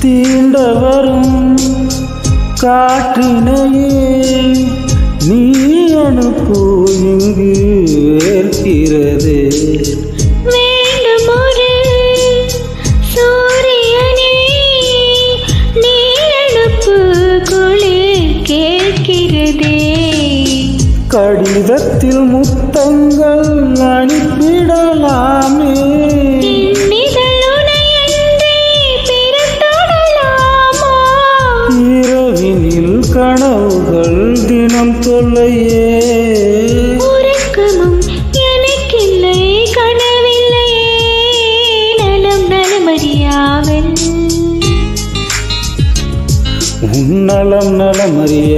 தீண்ட வரும் காற்றினையே நீ அனுப்பு இங்கு ஏற்கிறது. வேண்டும் ஒரு சூரியனே நீ அனுப்பு குளிர் கேட்கிறதே. கடிதத்தில் முத்தங்கள் அனுப்பிடலாமே, இரவினில் கனவுகள் தினம் தொல்லையே. உறக்கமும் எனக்கில்லை கனவில்லையே, நலம் நலமறியாவல் உன்னலம் நலமறிய